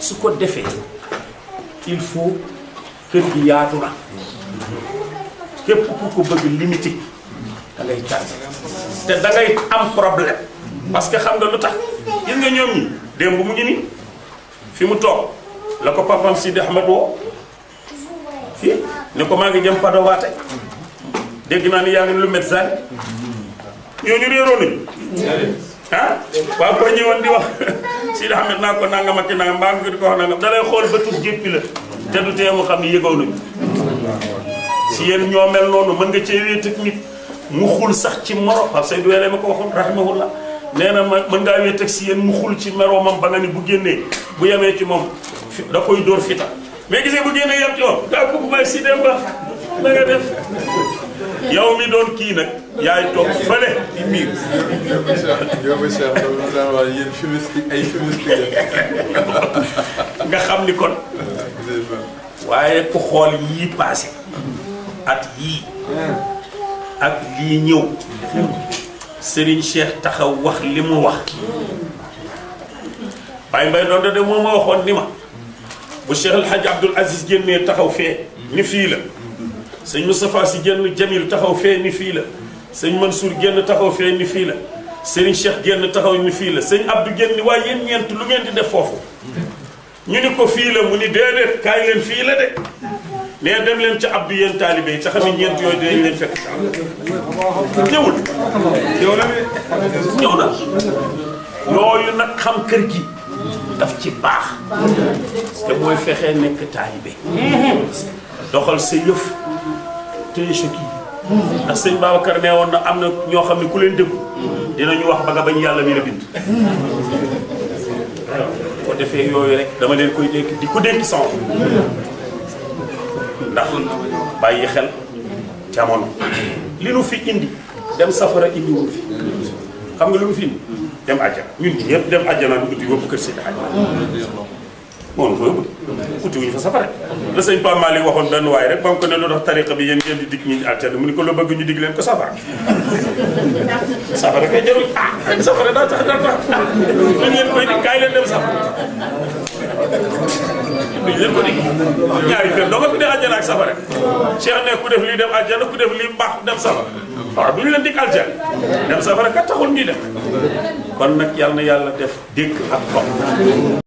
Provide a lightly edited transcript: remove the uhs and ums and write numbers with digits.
su ko defee il faut kër gi yaatu na képp ku ko bëgg limité da ngay tànn te da ngay am problème parce que xam nga lu tax gis nga ñoom ñi démb mu ngi nii fi mu toog la ko papam Sidi Ahmed woo fii ne ko maa ngi jëm Padowaate dégg naa ni yaa ngi lu médecin ñooñu réeroo nañu ah waaw ko ñëwoon di wax Sidi Ahmed naa ko nangam ak nangam mbaa ngi di ko wax nangam da lay xool ba tub jéppi la te du tee mu xam ni yëgoo nañu si yéen ñoo mel noonu mën nga cee wéet ak nit mu xul sax ci moro Pape Seydou Wele ma ko waxoon rahimahullah nee na ma mën ngaa wéet ak si yéen mu xul ci meroomam ba nga ni bu génnee bu yemee ci moom da koy dóor fita mais gisee bu génnee yem ci moom daa ko bu may si dem ba na nga def yow mi doon kii nag yaay toog fële di miir yow ba Cheikh loolu daan wax yéen fumiste ay fumiste nga xam ni kon waaye ku xool yii passé at yii ak lii ñëw Serigne Cheikh taxaw wax li mu wax Baye Mbaye doon de moo ma waxoon ni ma bu Cheikh El Hadj Abdoul Aziz génnee taxaw fee ni fii la sëñ Moustapha Sy génn Jamil taxaw fee ni fii la sëñ Mansour génn taxaw fee ni fii la Serigne Cheikh génn taxaw ni fii la sëñ Abdou génn waaye yéen ñeent lu ngeen di def foofu ñu ni ko fii la mu ni déedéet kaay leen fii la de nee dem leen ca Abdou yéen taalibe yi te xam ne ñeent yooyu dinañ leen fekk ñëwul ñëw na ñëw na yooyu nag xam kër gi daf ci baax parce que mooy fexee nekk taalibe doxal sa yëf téye sa kii ndax sëñ Babacar nee woon na am na ñoo xam ne ku leen déglu dinañu wax ba nga bañ yàlla mi la bind ko defee yooyu rek dama leen koy dénk di ko dénk sama ndax bàyyi xel jamono li nu fi indi dem safara indi wul fi xam nga lu nu fi indi dem àjjana ñun ñëpp dem àjjana du uti yóbbu kër Seydi Hadji moo nu fa yóbbu uti wuñu fa safara la sëñ Pape Malick waxoon benn waay rek ba mu ko ne lu tax tariqa bi yéen ngeen di dig ñi àjjana mu ni ko loo bëgg ñu dig leen ko safara safara kay jarul dem safara daa tax ñu ngeen koy dig kaay leen dem safara duñ leen ko dig ñaari kër doo nga fi ne àjjana ak safara Cheikh ne ku def lii dem àjjana ku def lii mbaax dem safara waaw duñu leen dig àjjana dem safara kat taxul ñuy dem kon nag yàlla na yàlla def dégg ak topp